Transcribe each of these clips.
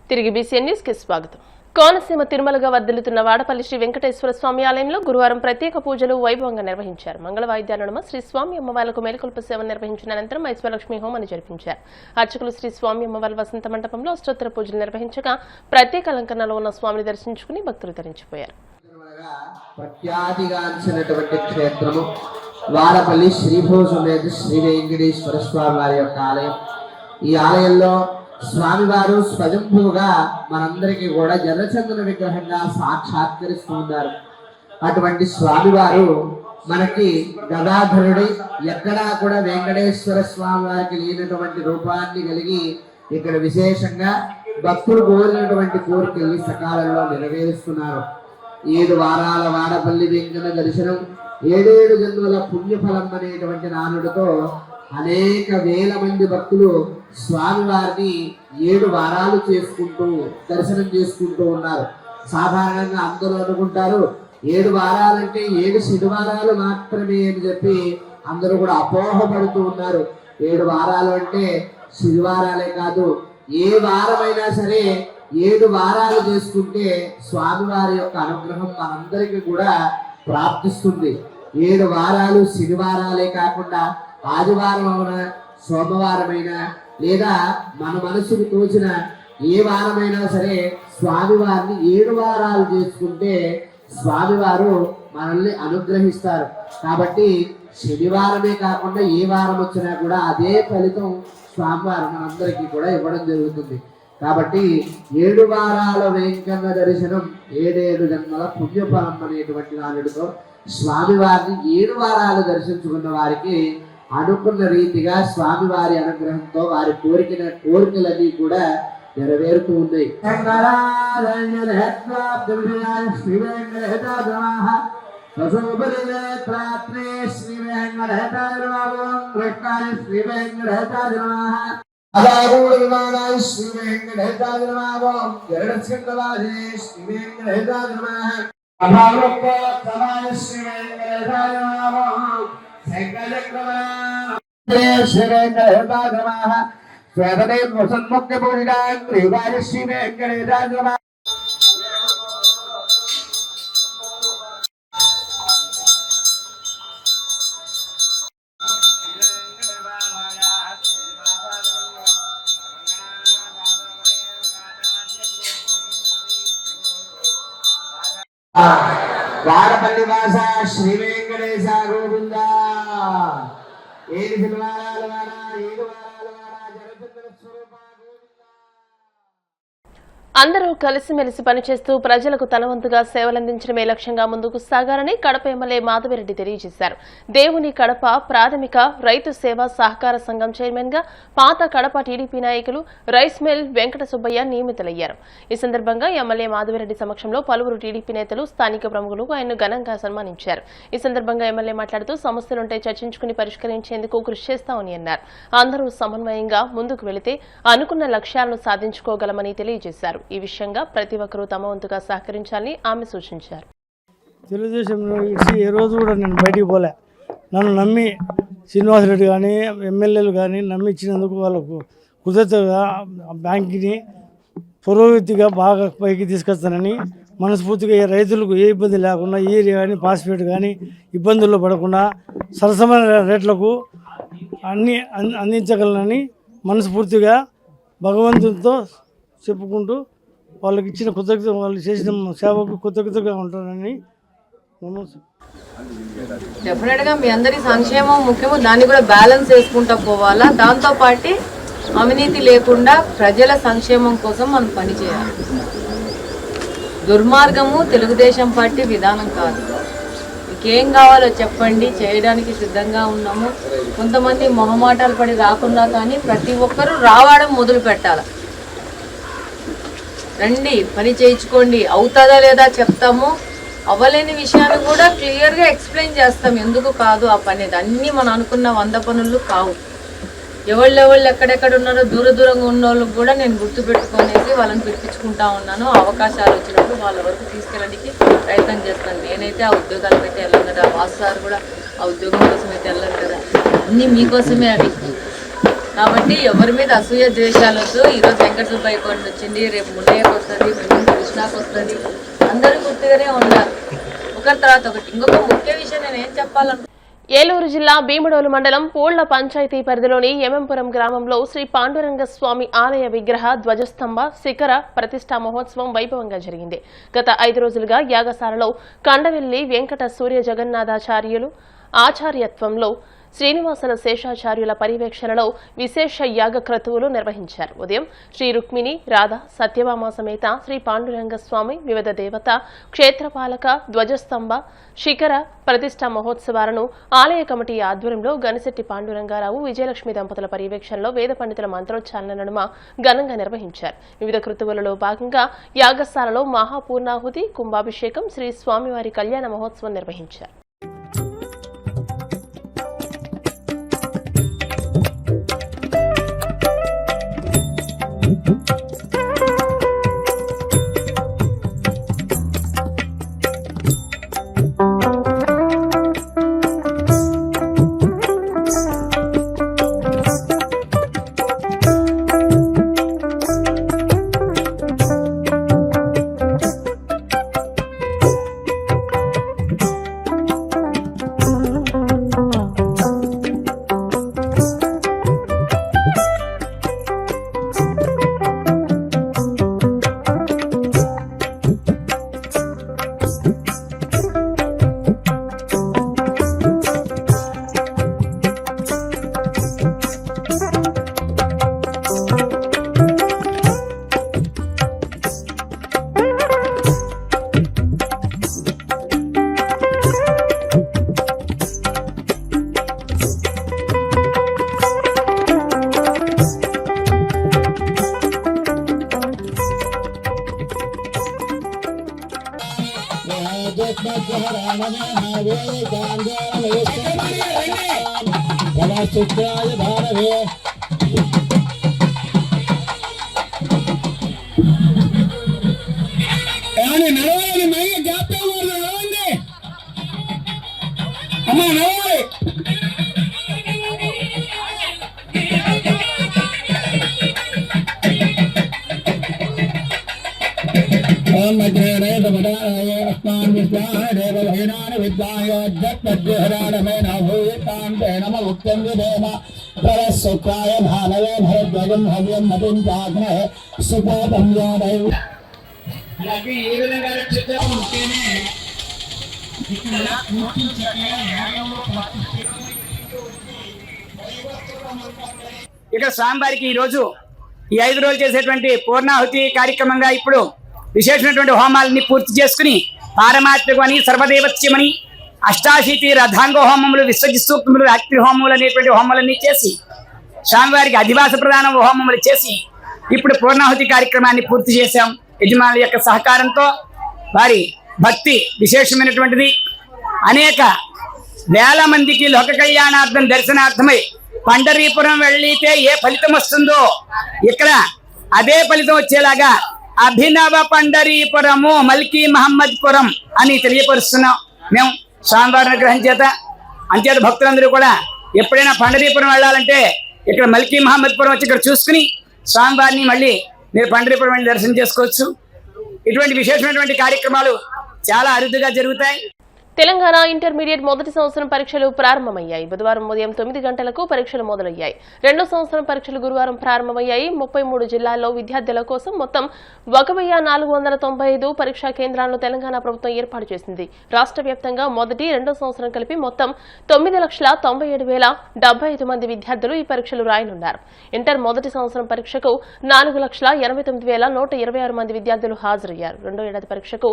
తిరిగి BCN news కి స్వాగతం. కోనసీమ తిరుమలగా వర్ధిల్లుతున్న వాడపల్లి శ్రీ వెంకటేశ్వర స్వామి ఆలయంలో గురువారం ప్రత్యేక పూజలు వైభవంగా నిర్వహించారు. మంగళ వాయిద్యాల నడుమ శ్రీ స్వామి అమ్మవార్లకు మేలుకొల్పు సేవను నిర్వహించిన అనంతరం ఐశ్వర్యలక్ష్మి హోమాన్ని జరిపించారు. అర్చకులు శ్రీ స్వామి అమ్మవార్ల వసంత మండపంలో అష్టోత్తర పూజలు నిర్వహించగా ప్రత్యేక అలంకరణలో ఉన్న స్వామిని దర్శించుకుని భక్తులు తరించిపోయారు. వాడపల్లి శ్రీభూషమేధ శ్రీ వెంకటేశ్వర స్వామి వారి యొక్క ఆలయం. ఈ ఆలయంలో స్వామివారు స్వయంభూగా మనందరికీ కూడా జనచంద్ర విగ్రహంగా సాక్షాత్కరిస్తూ ఉన్నారు. అటువంటి స్వామివారు మనకి గదాధరుడి ఎక్కడా కూడా వెంకటేశ్వర స్వామి వారికి లేనటువంటి రూపాన్ని కలిగి ఇక్కడ విశేషంగా భక్తులు కోరినటువంటి కోరికల్ని సకాలంలో నెరవేరుస్తున్నారు. 7 వారాల వాడపల్లి వెంకట దర్శనం 7 జన్మల పుణ్యఫలం అనేటువంటి నానుడితో అనేక వేల మంది భక్తులు స్వామివారిని 7 వారాలు చేసుకుంటూ దర్శనం చేసుకుంటూ ఉన్నారు. సాధారణంగా అందరూ అనుకుంటారు 7 వారాలంటే 7 శనివారాలు మాత్రమే అని చెప్పి అందరూ కూడా అపోహపడుతూ ఉన్నారు. 7 వారాలు అంటే శనివారాలే కాదు, ఏ వారమైనా సరే 7 వారాలు చేసుకుంటే స్వామివారి యొక్క అనుగ్రహం మనందరికీ కూడా ప్రాప్తిస్తుంది. 7 వారాలు శనివారాలే కాకుండా ఆదివారం అయినా సోమవారమైనా లేదా మన మనసుకు తోచిన ఏ వారమైనా సరే స్వామివారిని 7 వారాలు చేసుకుంటే స్వామివారు మనల్ని అనుగ్రహిస్తారు. కాబట్టి శనివారమే కాకుండా ఏ వారం వచ్చినా కూడా అదే ఫలితం స్వామివారు మనందరికీ కూడా ఇవ్వడం జరుగుతుంది. కాబట్టి 7 వారాల వెంకన్న దర్శనం 7 జన్మల పుణ్యఫలం అనేటువంటి నానుడితో స్వామివారిని 7 వారాలు దర్శించుకున్న వారికి అనుకున్న రీతిగా స్వామివారి అనుగ్రహంతో వారి కోరికలన్నీ కూడా నెరవేరుతూ ఉన్నాయి. వాడపల్లి వాస శ్రీ వెంకటేశ గోవింద. 7 శనివారాల వాడ 7 వారాల వాడ జగద్గురు స్వరూప గోవింద. అందరూ కలిసిమెలిసి పనిచేస్తూ ప్రజలకు తన వంతుగా సేవలందించడమే లక్ష్యంగా ముందుకు సాగాలని కడప ఎమ్మెల్యే మాధవిరెడ్డి తెలియజేశారు. దేవుని కడప ప్రాథమిక రైతు సేవా సహకార సంఘం చైర్మన్ గా పాత కడప టీడీపీ నాయకులు రైస్ మిల్ వెంకట సుబ్బయ్య నియమితులయ్యారు. ఈ సందర్భంగా ఎమ్మెల్యే మాధవిరెడ్డి సమక్షంలో పలువురు టీడీపీ నేతలు స్థానిక ప్రముఖులు ఆయన్ను ఘనంగా సన్మానించారు. ఈ సందర్భంగా ఎమ్మెల్యే మాట్లాడుతూ సమస్యలుంటే చర్చించుకుని పరిష్కరించేందుకు కృషి చేస్తామని అన్నారు. అందరూ సమన్వయంగా ముందుకు వెళితే అనుకున్న లక్ష్యాలను సాధించుకోగలమని తెలియజేశారు. ఈ విషయంగా ప్రతి ఒక్కరూ తమ వంతుగా సహకరించాలని ఆమె సూచించారు. తెలుగుదేశం ఏ రోజు కూడా నేను బయటికి పోలే. నన్ను నమ్మి శ్రీనివాసరెడ్డి కానీ ఎమ్మెల్యేలు కానీ నమ్మి ఇచ్చినందుకు వాళ్ళకు కృతజ్ఞతగా బ్యాంక్ని పురోగతిగా బాగా పైకి తీసుకొస్తానని మనస్ఫూర్తిగా రైతులకు ఏ ఇబ్బంది లేకుండా యూరియా కానీ ఫాస్ఫేట్ కానీ ఇబ్బందుల్లో పడకుండా సరసమైన రేట్లకు అన్నీ అందించగలనని మనస్ఫూర్తిగా భగవంతునితో చెప్పుకుంటూ వాళ్ళకి ఇచ్చిన కృతజ్ఞత, వాళ్ళు చేసిన సేవకు కృతజ్ఞతగా ఉంటానని. డెఫినెట్గా మీ అందరి సంక్షేమం ముఖ్యము, దాన్ని కూడా బ్యాలెన్స్ చేసుకుంటూ పోవాలా. దాంతోపాటు అవినీతి లేకుండా ప్రజల సంక్షేమం కోసం మనం పనిచేయాలి. దుర్మార్గము తెలుగుదేశం పార్టీ విధానం కాదు. మీకేం కావాలో చెప్పండి, చేయడానికి సిద్ధంగా ఉన్నాము. కొంతమంది మొహమాటాలు పడి రాకుండా కానీ ప్రతి ఒక్కరూ రావడం మొదలు పెట్టాలి. రండి, పని చేయించుకోండి. అవుతుందా లేదా చెప్తాము, అవ్వలేని విషయాన్ని కూడా క్లియర్గా ఎక్స్ప్లెయిన్ చేస్తాం. ఎందుకు కాదు ఆ పని, అన్నీ మనం అనుకున్న 100 పనులు కావు. ఎవళ్ళు ఎక్కడెక్కడ ఉన్నారో దూరంగా ఉన్న వాళ్ళకి కూడా నేను గుర్తుపెట్టుకునేసి వాళ్ళని పిలిపించుకుంటా ఉన్నాను. అవకాశాలు వచ్చినప్పుడు వాళ్ళ వరకు తీసుకెళ్ళడానికి ప్రయత్నం చేస్తాను. నేనైతే ఆ ఉద్యోగాలకు అయితే వెళ్ళను కదా, వాసు సార్ కూడా ఆ ఉద్యోగం కోసం అయితే వెళ్ళను కదా, అన్నీ మీకోసమే అవి. కాబట్టి ఎవరి మీద అసూయ ద్వేషాలతో ఈరోజు వెంకట సుబ్బయ్య కొండ వచ్చింది, రేపు మున్నయ్యకు వస్తుంది, కృష్ణాకు వస్తుంది, అందరూ గుర్తుగానే ఉన్నారు ఒకరి తర్వాత ఒకటి. ఇంకొక ముఖ్య విషయం నేను ఏం చెప్పాలను, ఏలూరు జిల్లా భీముడోలు మండలం పూళ్ల పంచాయతీ పరిధిలోని ఎమంపురం గ్రామంలో శ్రీ పాండురంగ స్వామి ఆలయ విగ్రహ ధ్వజస్తంభ శిఖర ప్రతిష్టా మహోత్సవం వైభవంగా జరిగింది. గత 5 రోజులుగా యాగశాలలో కండవెల్లి వెంకట సూర్య జగన్నాథాచార్యులు ఆచార్యత్వంలో శ్రీనివాసుల శేషాచార్యుల పర్యవేక్షణలో విశేష యాగ క్రతువులు నిర్వహించారు. ఉదయం శ్రీ రుక్మిణి రాధ సత్యభామ సమేత శ్రీ పాండురంగ స్వామి వివిధ దేవత క్షేత్రపాలక ధ్వజస్తంభ శిఖర ప్రతిష్టా మహోత్సవాలను ఆలయ కమిటీ ఆధ్వర్యంలో గనిశెట్టి పాండురంగారావు విజయలక్ష్మి దంపతుల పర్యవేక్షణలో వేద పండితుల మంత్రోచ్చారణ నడుమ ఘనంగా నిర్వహించారు. వివిధ క్రతువులలో భాగంగా యాగశాలలో మహాపూర్ణాహుతి కుంభాభిషేకం శ్రీ స్వామివారి కళ్యాణ మహోత్సవం నిర్వహించారు. ఇక్కడ స్వామివారికి ఈ రోజు ఈ 5 రోజులు చేసేటువంటి పూర్ణాహుతి కార్యక్రమంగా ఇప్పుడు విశేషమైనటువంటి హోమాలని పూర్తి చేసుకుని పారమాత్మకమని సర్వదేవత్యమని అష్టాశీతి రథాంగ హోమములు విశ్వజిస్తూక్తులు రాత్రి హోమములు అనేటువంటి హోమాలన్నీ చేసి స్వామివారికి అధివాస ప్రధాన హోమములు చేసి ఇప్పుడు పూర్ణాహుతి కార్యక్రమాన్ని పూర్తి చేశాం. యజమానుల యొక్క సహకారంతో వారి భక్తి విశేషమైనటువంటిది. అనేక వేల మందికి లోక కళ్యాణార్థం దర్శనార్థమై పండరీపురం వెళ్ళితే ఏ ఫలితం వస్తుందో ఇక్కడ అదే ఫలితం వచ్చేలాగా అభినవ పండరీపురము మల్కీ మహమ్మద్పురం అని తెలియపరుస్తున్నాం మేము స్వామివారి అనుగ్రహం చేత. అంచేత భక్తులందరూ కూడా ఎప్పుడైనా పండరీపురం వెళ్ళాలంటే ఇక్కడ మల్కీ మహమ్మద్పురం వచ్చి ఇక్కడ చూసుకుని స్వామివారిని మళ్ళీ మీరు పండరీపురం వెళ్ళి దర్శనం చేసుకోవచ్చు. ఇటువంటి విశేషమైనటువంటి కార్యక్రమాలు చాలా అరుదుగా జరుగుతాయి. తెలంగాణ ఇంటర్మీడియట్ మొదటి సంవత్సరం పరీక్షలు ప్రారంభమయ్యాయి. బుధవారం ఉదయం 9 గంటలకు పరీక్షలు మొదలయ్యాయి. రెండో సంవత్సరం పరీక్షలు గురువారం ప్రారంభమయ్యాయి. 33 జిల్లాల్లో విద్యార్థుల కోసం మొత్తం 1495 పరీక్షా కేంద్రాలను తెలంగాణ ప్రభుత్వం ఏర్పాటు చేసింది. రాష్ట్ర వ్యాప్తంగా మొదటి రెండో సంవత్సరం కలిపి మొత్తం 9,97,075 మంది విద్యార్థులు ఈ పరీక్షలు రాయనున్నారు. ఇంటర్ మొదటి సంవత్సరం పరీక్షకు 4,89,126 మంది విద్యార్థులు హాజరయ్యారు. రెండో ఏడాది పరీక్షకు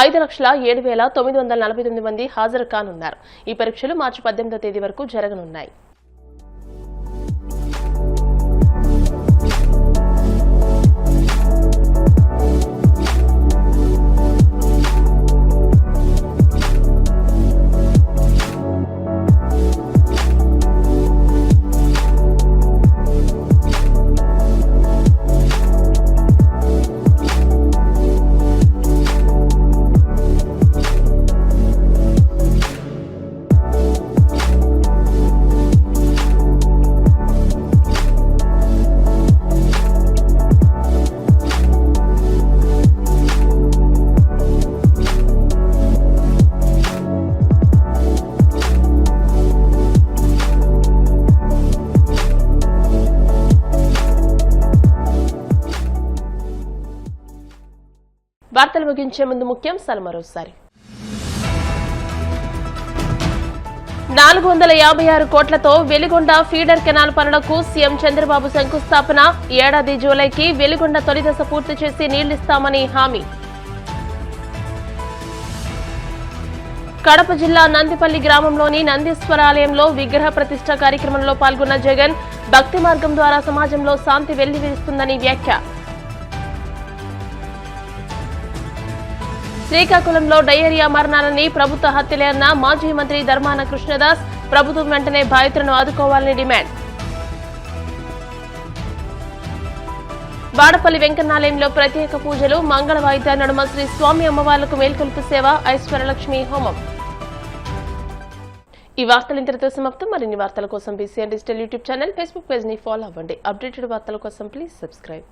5,07,949 మంది హాజరు కానున్నారు. ఈ పరీక్షలు మార్చి 18వ తేదీ వరకు జరగనున్నాయి. వార్తలు ముగించే ముందు ముఖ్యాంశాలు మరోసారి. 456 కోట్లతో వెలిగొండ ఫీడర్ కెనాల్ పనులకు సీఎం చంద్రబాబు శంకుస్థాపన. ఏడాది జూలైకి వెలిగొండ తొలిదశ పూర్తి చేసి నీళ్లిస్తామని హామీ. కడప జిల్లా నందిపల్లి గ్రామంలోని నందీశ్వర ఆలయంలో విగ్రహ ప్రతిష్ఠ కార్యక్రమంలో పాల్గొన్న జగన్ భక్తి మార్గం ద్వారా సమాజంలో శాంతి వెల్లివిరుస్తుందని వ్యాఖ్య. శ్రీకాకుళంలో డయేరియా మరణాలని ప్రభుత్వ హత్యలే అన్న మాజీ మంత్రి ధర్మాన కృష్ణదాస్. ప్రభుత్వం వెంటనే బాధితులను ఆదుకోవాలని డిమాండ్. వాడపల్లి వెంకన్నాలయంలో ప్రత్యేక పూజలు. మంగళ వాయిద్య నడుమ శ్రీ స్వామి అమ్మవార్లకు మేల్కొల్పు సేవ, ఐశ్వర్యలక్ష్మి హోమం. ఈ వార్తలు ఇంతటితో సమాప్తం. మరిన్ని వార్తల కోసం BCN digital YouTube channel, Facebook page ని ఫాలో అవ్వండి. అప్డేటెడ్ వార్తల కోసం ప్లీజ్ సబ్స్క్రైబ్.